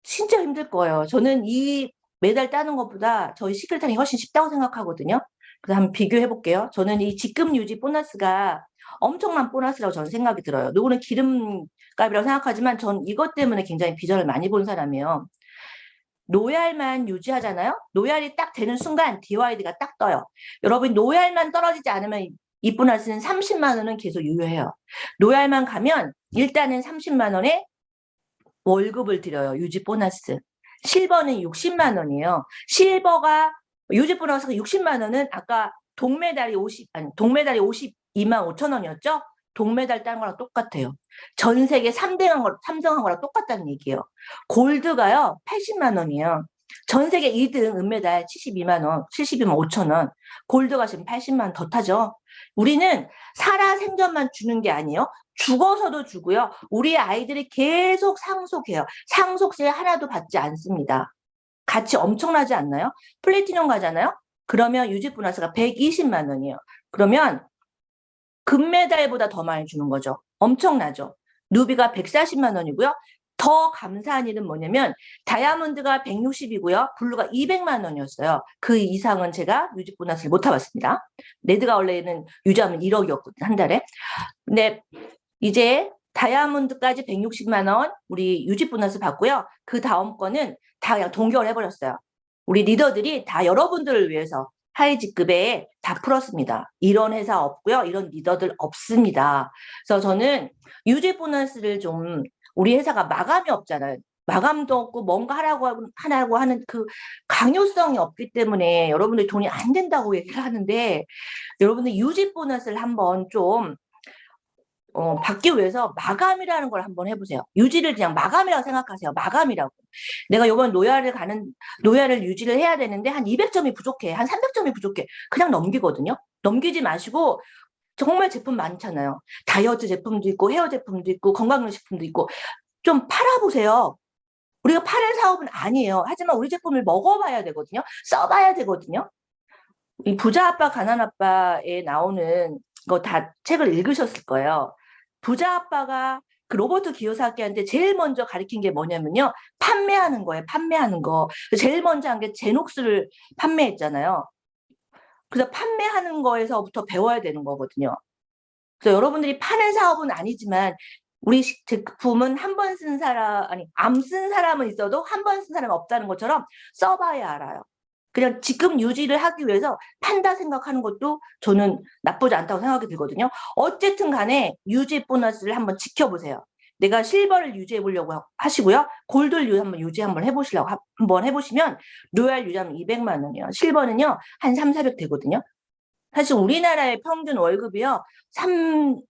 진짜 힘들 거예요. 저는 이 메달 따는 것보다 저희 시크릿한이 훨씬 쉽다고 생각하거든요. 그래서 한번 비교해 볼게요. 저는 이 직급 유지 보너스가 엄청난 보너스라고 저는 생각이 들어요. 누구는 기름값이라고 생각하지만 전 이것 때문에 굉장히 비전을 많이 본 사람이에요. 노얄만 유지하잖아요. 노얄이 딱 되는 순간 DYD가 딱 떠요. 여러분 노얄만 떨어지지 않으면 이 보너스는 30만 원은 계속 유효해요. 노얄만 가면 일단은 30만 원에 월급을 드려요. 유지 보너스. 실버는 60만 원이에요. 실버가 유지 보너스가 60만 원은 아까 동메달이 52만 5천 원이었죠? 동메달 딴 거랑 똑같아요. 전 세계 3등한 거랑 똑같다는 얘기예요. 골드가요, 80만 원이에요. 전 세계 2등 은메달 72만 원, 72만 5천 원. 골드가 지금 80만 원 더 타죠. 우리는 살아생전만 주는 게 아니에요. 죽어서도 주고요. 우리 아이들이 계속 상속해요. 상속세 하나도 받지 않습니다. 가치 엄청나지 않나요? 플래티넘 가잖아요? 그러면 유지 보너스가 120만 원이에요. 그러면 금메달보다 더 많이 주는 거죠. 엄청나죠. 누비가 140만 원이고요. 더 감사한 일은 뭐냐면 다이아몬드가 160이고요. 블루가 200만 원이었어요. 그 이상은 제가 유지 보너스를 못 타봤습니다. 레드가 원래는 유지하면 1억이었거든요. 한 달에. 근데 이제 다이아몬드까지 160만 원 우리 유지 보너스 받고요. 그 다음 거는 다 그냥 동결 해버렸어요. 우리 리더들이 다 여러분들을 위해서 하이직급에 다 풀었습니다. 이런 회사 없고요. 이런 리더들 없습니다. 그래서 저는 유지 보너스를 좀 우리 회사가 마감이 없잖아요. 마감도 없고 뭔가 하라고 하는 그 강요성이 없기 때문에 여러분들 돈이 안 된다고 얘기를 하는데 여러분들 유지 보너스를 한번 좀 받기 위해서 마감이라는 걸 한번 해보세요. 유지를 그냥 마감이라고 생각하세요. 마감이라고. 내가 이번 노야를 유지를 해야 되는데 한 200점이 부족해. 한 300점이 부족해. 그냥 넘기거든요. 넘기지 마시고 정말 제품 많잖아요. 다이어트 제품도 있고 헤어 제품도 있고 건강식품도 있고 좀 팔아보세요. 우리가 파는 사업은 아니에요. 하지만 우리 제품을 먹어봐야 되거든요. 써봐야 되거든요. 이 부자 아빠 가난 아빠에 나오는 거 다 책을 읽으셨을 거예요. 부자 아빠가 그 로버트 기요사키한테 제일 먼저 가르친 게 뭐냐면요. 판매하는 거예요. 판매하는 거. 제일 먼저 한 게 제녹스를 판매했잖아요. 그래서 판매하는 거에서부터 배워야 되는 거거든요. 그래서 여러분들이 파는 사업은 아니지만 우리 제품은 한 번 쓴 사람, 아니, 암 쓴 사람은 있어도 한 번 쓴 사람은 없다는 것처럼 써봐야 알아요. 그냥 지금 유지를 하기 위해서 판다 생각하는 것도 저는 나쁘지 않다고 생각이 들거든요. 어쨌든 간에 유지 보너스를 한번 지켜보세요. 내가 실버를 유지해 보려고 하시고요. 골드를 한번 해보시려고 한번 해보시면 로얄 유지하면 200만 원이에요. 실버는요 한 3, 400 되거든요. 사실 우리나라의 평균 월급이요 3천,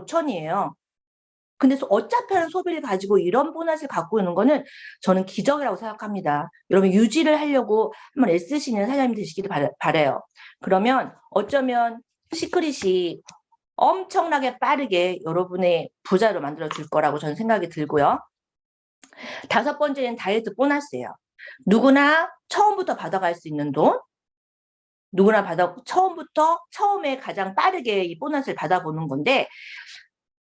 5천이에요. 근데 어차피 하는 소비를 가지고 이런 보너스를 갖고 있는 거는 저는 기적이라고 생각합니다. 여러분 유지를 하려고 한번 애쓰시는 사장님 되시기를 바라요. 그러면 어쩌면 시크릿이 엄청나게 빠르게 여러분의 부자로 만들어 줄 거라고 저는 생각이 들고요. 5번째는 다이어트 보너스예요. 누구나 처음부터 받아갈 수 있는 돈, 누구나 처음에 가장 빠르게 이 보너스를 받아보는 건데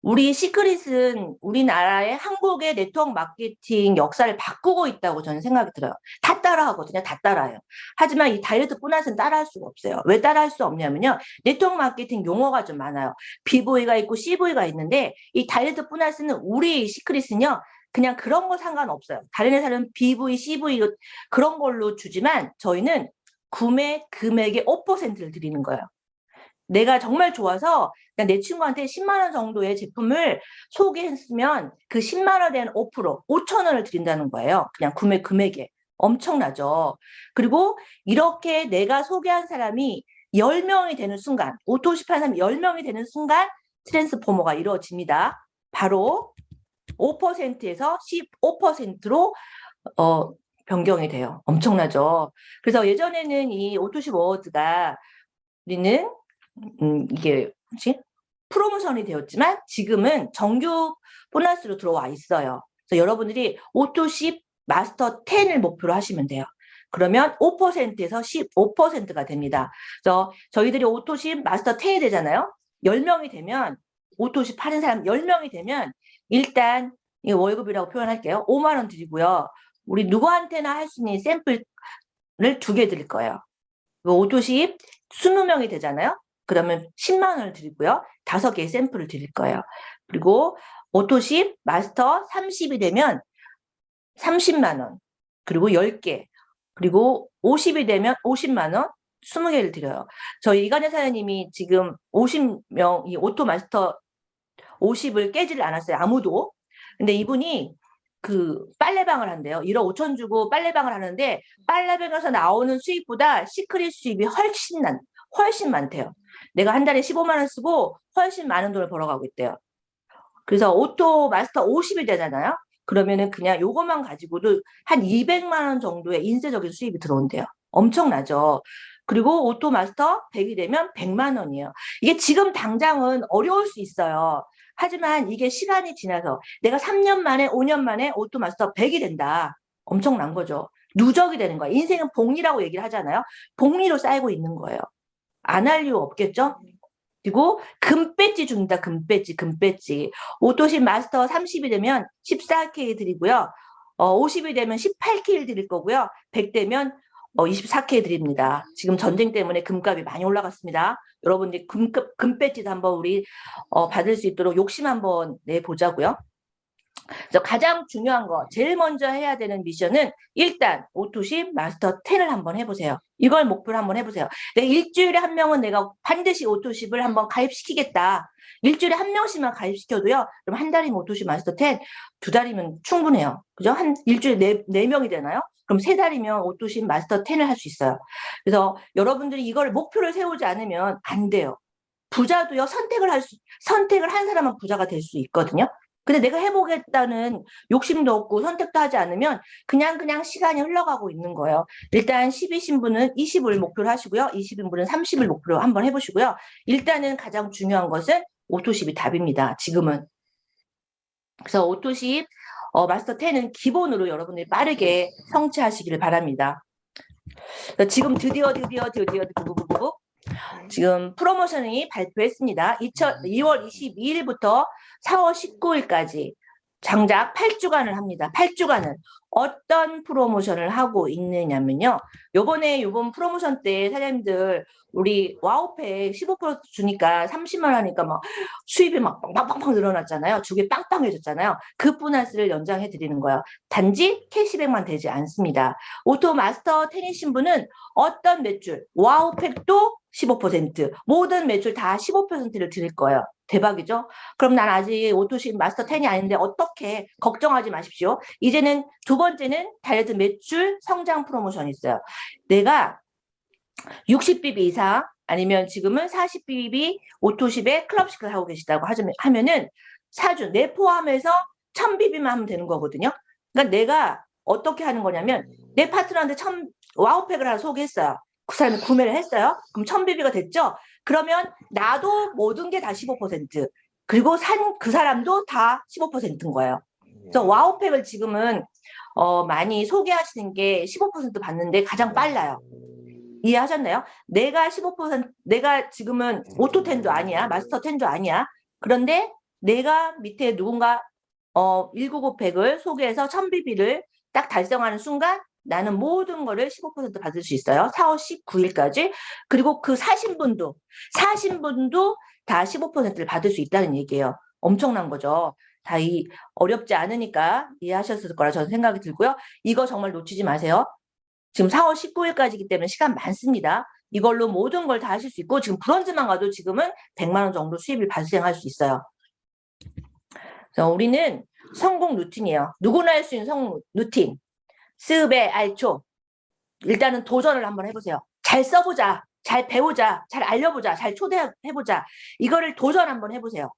우리 시크릿은 우리나라의 한국의 네트워크 마케팅 역사를 바꾸고 있다고 저는 생각이 들어요. 다 따라하거든요. 다 따라해요. 하지만 이 다이어트 보너스는 따라할 수가 없어요. 왜 따라할 수 없냐면요. 네트워크 마케팅 용어가 좀 많아요. BV가 있고 CV가 있는데 이 다이어트 보너스는 우리 시크릿은요. 그냥 그런 거 상관없어요. 다른 회사는 BV, CV 그런 걸로 주지만 저희는 구매 금액의 5%를 드리는 거예요. 내가 정말 좋아서 그냥 내 친구한테 10만 원 정도의 제품을 소개했으면 그 10만 원에 대한 5%, 5천 원을 드린다는 거예요. 그냥 구매 금액에. 엄청나죠. 그리고 이렇게 내가 소개한 사람이 10명이 되는 순간, 오토십 한 사람이 10명이 되는 순간 트랜스포머가 이루어집니다. 바로 5%에서 15%로 변경이 돼요. 엄청나죠. 그래서 예전에는 이 오토십 어워드가 우리는 이게 뭐지? 프로모션이 되었지만 지금은 정규 보너스로 들어와 있어요. 그래서 여러분들이 오토십 마스터 10을 목표로 하시면 돼요. 그러면 5%에서 15%가 됩니다. 그래서 저희들이 오토십 마스터 10이 되잖아요. 10명이 되면 오토십 하는 사람 10명이 되면 일단 이 월급이라고 표현할게요. 5만 원 드리고요. 우리 누구한테나 할 수 있는 샘플을 2개 드릴 거예요. 오토십 20명이 되잖아요. 그러면 10만 원을 드리고요. 5개의 샘플을 드릴 거예요. 그리고 오토십 마스터 30이 되면 30만 원, 그리고 10개, 그리고 50이 되면 50만 원, 20개를 드려요. 저희 이간희 사장님이 지금 50명, 이 오토 마스터 50을 깨지를 않았어요. 아무도. 근데 이분이 그 빨래방을 한대요. 1억 5천 주고 빨래방을 하는데 빨래방에서 나오는 수입보다 시크릿 수입이 훨씬 많대요. 내가 한 달에 15만 원 쓰고 훨씬 많은 돈을 벌어가고 있대요. 그래서 오토 마스터 50이 되잖아요. 그러면은 그냥 요것만 가지고도 한 200만 원 정도의 인쇄적인 수입이 들어온대요. 엄청나죠. 그리고 오토 마스터 100이 되면 100만 원이에요. 이게 지금 당장은 어려울 수 있어요. 하지만 이게 시간이 지나서 내가 3년 만에 5년 만에 오토 마스터 100이 된다. 엄청난 거죠. 누적이 되는 거예요. 인생은 복리라고 얘기를 하잖아요. 복리로 쌓이고 있는 거예요. 안 할 이유 없겠죠? 그리고 금배지 줍니다. 금배지. 오토십 마스터 30이 되면 14K 드리고요. 50이 되면 18K 드릴 거고요. 100 되면 24K 드립니다. 지금 전쟁 때문에 금값이 많이 올라갔습니다. 여러분들 금배지도 한번 우리 받을 수 있도록 욕심 한번 내보자고요. 그래서 가장 중요한 거, 제일 먼저 해야 되는 미션은 일단 오토십 마스터 10을 한번 해보세요. 이걸 목표로 한번 해보세요. 내가 일주일에 한 명은 내가 반드시 오토십을 한번 가입시키겠다. 일주일에 한 명씩만 가입시켜도요. 그럼 한 달이면 오토십 마스터 10, 2달이면 충분해요. 그죠? 한 일주일에 네 명이 되나요? 그럼 3달이면 오토십 마스터 10을 할 수 있어요. 그래서 여러분들이 이걸 목표를 세우지 않으면 안 돼요. 부자도요, 선택을 한 사람은 부자가 될 수 있거든요. 근데 내가 해보겠다는 욕심도 없고 선택도 하지 않으면 그냥 시간이 흘러가고 있는 거예요. 일단 10이신 분은 20을 목표로 하시고요. 20인 분은 30을 목표로 한번 해보시고요. 일단은 가장 중요한 것은 오토십이 답입니다. 지금은. 그래서 오토십 마스터 10은 기본으로 여러분들이 빠르게 성취하시기를 바랍니다. 지금 드디어 지금 프로모션이 발표했습니다. 2월 22일부터 4월 19일까지 장작 8주간을 합니다. 8주간을 어떤 프로모션을 하고 있느냐면요. 요번 프로모션 때 사장님들 우리 와우팩 15% 주니까 30만 원 하니까 막 수입이 막 빵빵빵 늘어났잖아요. 주게 빵빵해졌잖아요. 그 보너스를 연장해 드리는 거예요. 단지 캐시백만 되지 않습니다. 오토 마스터 테니신 분은 어떤 매출, 와우팩도 15%, 모든 매출 다 15%를 드릴 거예요. 대박이죠? 그럼 난 아직 오토십 마스터 10이 아닌데 어떻게 걱정하지 마십시오. 이제는 두 번째는 다이어트 매출 성장 프로모션이 있어요. 내가 60BB 이상 아니면 지금은 40BB 오토십에 클럽식을 하고 계시다고 하면은 사준 내 포함해서 1000BB만 하면 되는 거거든요. 그러니까 내가 어떻게 하는 거냐면 내 파트너한테 와우팩을 하나 소개했어요. 그 사람이 구매를 했어요. 그럼 1000BB가 됐죠? 그러면 나도 모든 게 다 15%, 그리고 산 그 사람도 다 15%인 거예요. 그래서 와우팩을 지금은 많이 소개하시는 게 15% 받는데 가장 빨라요. 이해하셨나요? 내가 15%, 내가 지금은 오토 10도 아니야. 마스터 10도 아니야. 그런데 내가 밑에 누군가 199팩을 소개해서 1000BB를 딱 달성하는 순간 나는 모든 거를 15% 받을 수 있어요. 4월 19일까지. 그리고 그 사신 분도 다 15%를 받을 수 있다는 얘기예요. 엄청난 거죠. 다 어렵지 않으니까 이해하셨을 거라 저는 생각이 들고요. 이거 정말 놓치지 마세요. 지금 4월 19일까지이기 때문에 시간 많습니다. 이걸로 모든 걸 다 하실 수 있고 지금 브런즈만 가도 지금은 100만 원 정도 수입이 발생할 수 있어요. 그래서 우리는 성공 루틴이에요. 누구나 할 수 있는 성공 루틴. 스베 알초. 일단은 도전을 한번 해보세요. 잘 써보자. 잘 배우자. 잘 알려보자. 잘 초대해보자. 이거를 도전 한번 해보세요.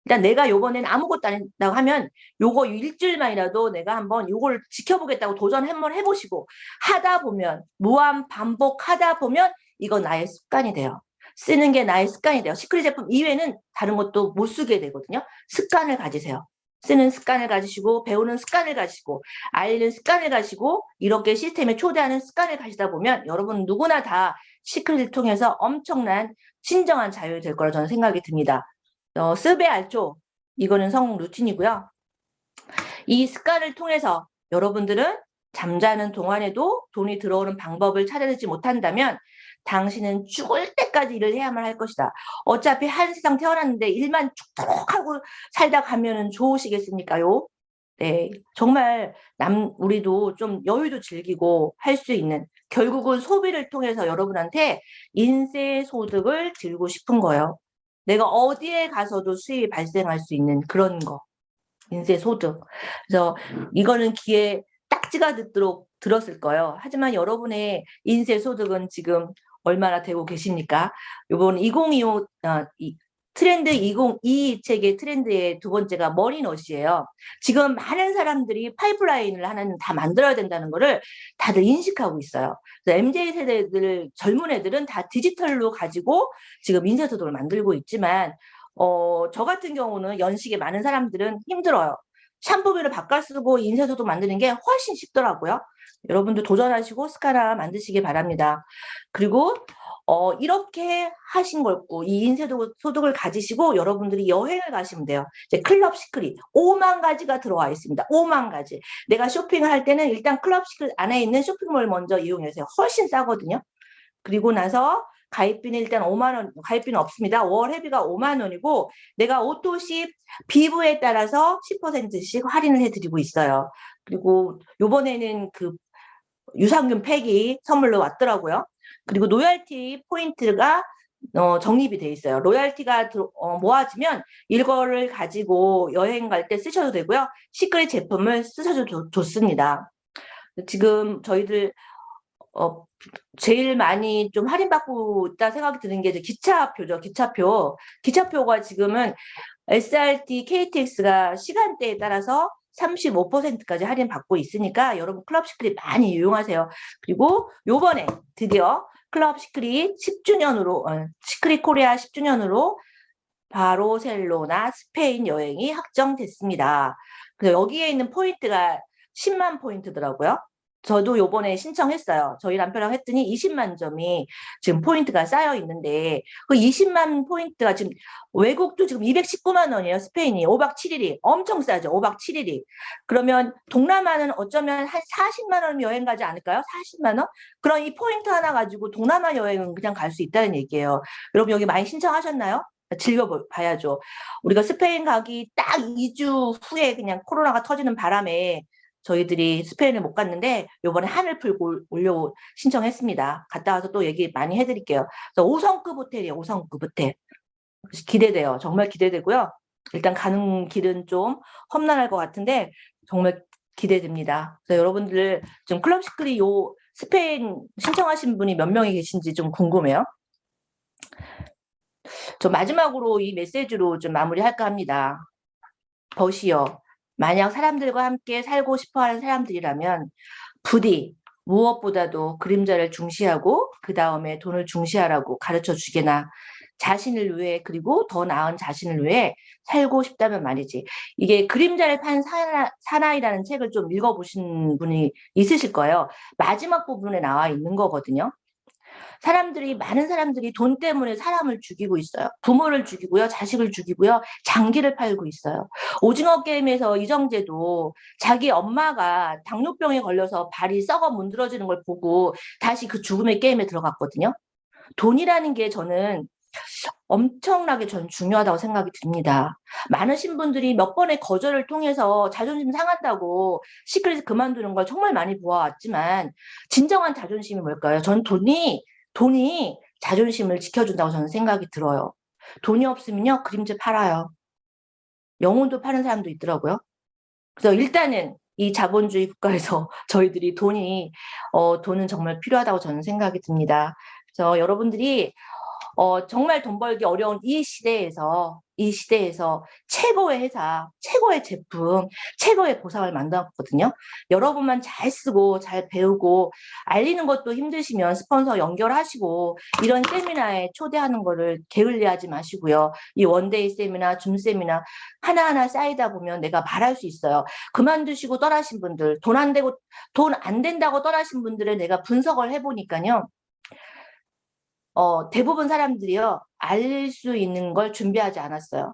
일단 내가 요번엔 아무것도 안 했다고 하면 요거 일주일만이라도 내가 한번 요걸 지켜보겠다고 도전 한번 해보시고 하다 보면 무한 반복하다 보면 이거 나의 습관이 돼요. 쓰는 게 나의 습관이 돼요. 시크릿 제품 이외에는 다른 것도 못 쓰게 되거든요. 습관을 가지세요. 쓰는 습관을 가지시고 배우는 습관을 가지시고 알리는 습관을 가지고 이렇게 시스템에 초대하는 습관을 가지다 보면 여러분 누구나 다 시크릿을 통해서 엄청난 진정한 자유가 될 거라 저는 생각이 듭니다. 스베 알조 이거는 성공 루틴이고요. 이 습관을 통해서 여러분들은 잠자는 동안에도 돈이 들어오는 방법을 찾아내지 못한다면 당신은 죽을 때까지 일을 해야만 할 것이다. 어차피 한 세상 태어났는데 일만 쭉쭉 하고 살다 가면은 좋으시겠습니까요? 네, 정말 우리도 좀 여유도 즐기고 할 수 있는 결국은 소비를 통해서 여러분한테 인세 소득을 들고 싶은 거예요. 내가 어디에 가서도 수입이 발생할 수 있는 그런 거. 인세 소득. 그래서 이거는 귀에 딱지가 듣도록 들었을 거예요. 하지만 여러분의 인세 소득은 지금 얼마나 되고 계십니까? 이번 2025 트렌드 2022 책의 트렌드의 두 번째가 머니넛이에요. 지금 많은 사람들이 파이프라인을 하나는 다 만들어야 된다는 거를 다들 인식하고 있어요. MZ 세대들 젊은 애들은 다 디지털로 가지고 지금 인쇄소득을 만들고 있지만 저 같은 경우는 연식에 많은 사람들은 힘들어요. 샴푸비를 바꿔 쓰고 인쇄소득 만드는 게 훨씬 쉽더라고요. 여러분도 도전하시고 스카라 만드시기 바랍니다. 그리고 이렇게 하신 거고 이 인쇄소득을 가지시고 여러분들이 여행을 가시면 돼요. 이제 클럽 시크릿 5만 가지가 들어와 있습니다. 5만 가지. 내가 쇼핑을 할 때는 일단 클럽 시크릿 안에 있는 쇼핑몰 먼저 이용하세요. 훨씬 싸거든요. 그리고 나서 가입비는 일단 5만 원, 가입비는 없습니다. 월 회비가 5만 원이고 내가 옷도시 비부에 따라서 10%씩 할인을 해드리고 있어요. 그리고 요번에는 그 유산균 팩이 선물로 왔더라고요. 그리고 로열티 포인트가 적립이 돼 있어요. 로열티가 모아지면 이거를 가지고 여행 갈 때 쓰셔도 되고요. 시크릿 제품을 쓰셔도 좋습니다. 지금 저희들 제일 많이 좀 할인받고 있다 생각이 드는 게 이제 기차표죠. 기차표가 지금은 SRT, KTX가 시간대에 따라서 35%까지 할인받고 있으니까 여러분 클럽 시크릿 많이 이용하세요. 그리고 요번에 드디어 클럽 시크릿 10주년으로 시크릿 코리아 10주년으로 바르셀로나 스페인 여행이 확정됐습니다. 그래서 여기에 있는 포인트가 10만 포인트더라고요. 저도 요번에 신청했어요. 저희 남편이랑 했더니 20만 점이 지금 포인트가 쌓여 있는데 그 20만 포인트가 지금 외국도 지금 219만 원이에요. 스페인이 5박 7일이 엄청 싸죠. 5박 7일이. 그러면 동남아는 어쩌면 한 40만 원 여행 가지 않을까요? 40만 원? 그럼 이 포인트 하나 가지고 동남아 여행은 그냥 갈 수 있다는 얘기예요. 여러분 여기 많이 신청하셨나요? 즐겨봐야죠. 우리가 스페인 가기 딱 2주 후에 그냥 코로나가 터지는 바람에 저희들이 스페인을 못 갔는데 요번에 하늘 풀고 올려 신청했습니다. 갔다 와서 또 얘기 많이 해드릴게요. 그래서 5성급 호텔이에요. 5성급 호텔. 기대돼요. 정말 기대되고요. 일단 가는 길은 좀 험난할 것 같은데 정말 기대됩니다. 그래서 여러분들 지금 클럽 시크릿 요 스페인 신청하신 분이 몇 명이 계신지 좀 궁금해요. 저 마지막으로 이 메시지로 좀 마무리할까 합니다. 벗이요. 만약 사람들과 함께 살고 싶어하는 사람들이라면 부디 무엇보다도 그림자를 중시하고 그 다음에 돈을 중시하라고 가르쳐 주게나 자신을 위해 그리고 더 나은 자신을 위해 살고 싶다면 말이지. 이게 그림자를 판 사나이라는 책을 좀 읽어보신 분이 있으실 거예요. 마지막 부분에 나와 있는 거거든요. 많은 사람들이 돈 때문에 사람을 죽이고 있어요. 부모를 죽이고요, 자식을 죽이고요, 장기를 팔고 있어요. 오징어 게임에서 이정재도 자기 엄마가 당뇨병에 걸려서 발이 썩어 문드러지는 걸 보고 다시 그 죽음의 게임에 들어갔거든요. 돈이라는 게 저는 엄청나게 전 중요하다고 생각이 듭니다. 많으신 분들이 몇 번의 거절을 통해서 자존심 상한다고 시크릿 그만두는 걸 정말 많이 보아왔지만 진정한 자존심이 뭘까요? 전 돈이 자존심을 지켜준다고 저는 생각이 들어요. 돈이 없으면요, 그림자 팔아요. 영혼도 파는 사람도 있더라고요. 그래서 일단은 이 자본주의 국가에서 저희들이 돈은 정말 필요하다고 저는 생각이 듭니다. 그래서 여러분들이 정말 돈 벌기 어려운 이 시대에서 최고의 회사, 최고의 제품, 최고의 보상을 만들었거든요. 여러분만 잘 쓰고, 잘 배우고, 알리는 것도 힘드시면 스폰서 연결하시고, 이런 세미나에 초대하는 거를 게을리하지 마시고요. 이 원데이 세미나, 줌 세미나, 하나하나 쌓이다 보면 내가 말할 수 있어요. 그만두시고 떠나신 분들, 돈 안 된다고 떠나신 분들을 내가 분석을 해보니까요. 대부분 사람들이요, 알릴 수 있는 걸 준비하지 않았어요.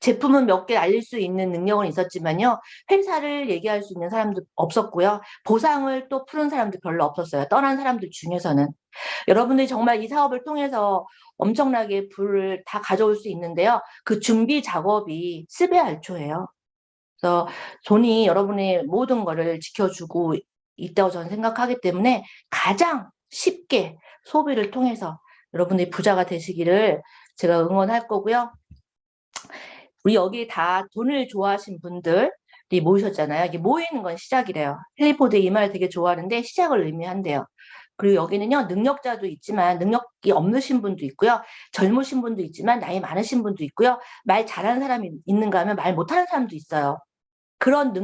제품은 몇 개 알릴 수 있는 능력은 있었지만요, 회사를 얘기할 수 있는 사람도 없었고요, 보상을 또 푸는 사람도 별로 없었어요. 떠난 사람들 중에서는. 여러분들이 정말 이 사업을 통해서 엄청나게 부를 다 가져올 수 있는데요, 그 준비 작업이 스베알초예요. 그래서 돈이 여러분의 모든 거를 지켜주고 있다고 저는 생각하기 때문에 가장 쉽게 소비를 통해서 여러분들이 부자가 되시기를 제가 응원할 거고요. 우리 여기 다 돈을 좋아하신 분들이 모이셨잖아요. 이게 모이는 건 시작이래요. 헨리 포드 이 말 되게 좋아하는데 시작을 의미한대요. 그리고 여기는요, 능력자도 있지만 능력이 없으신 분도 있고요, 젊으신 분도 있지만 나이 많으신 분도 있고요, 말 잘하는 사람이 있는가 하면 말 못하는 사람도 있어요. 그런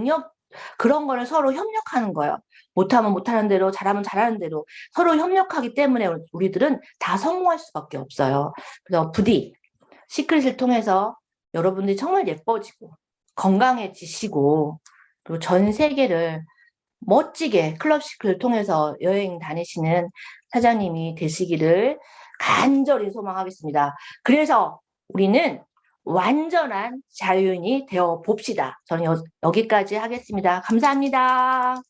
거를 서로 협력하는 거예요. 못하면 못하는 대로, 잘하면 잘하는 대로 서로 협력하기 때문에 우리들은 다 성공할 수밖에 없어요. 그래서 부디 시크릿을 통해서 여러분들이 정말 예뻐지고 건강해지시고 그리고 전 세계를 멋지게 클럽 시크릿을 통해서 여행 다니시는 사장님이 되시기를 간절히 소망하겠습니다. 그래서 우리는 완전한 자유인이 되어 봅시다. 저는 여기까지 하겠습니다. 감사합니다.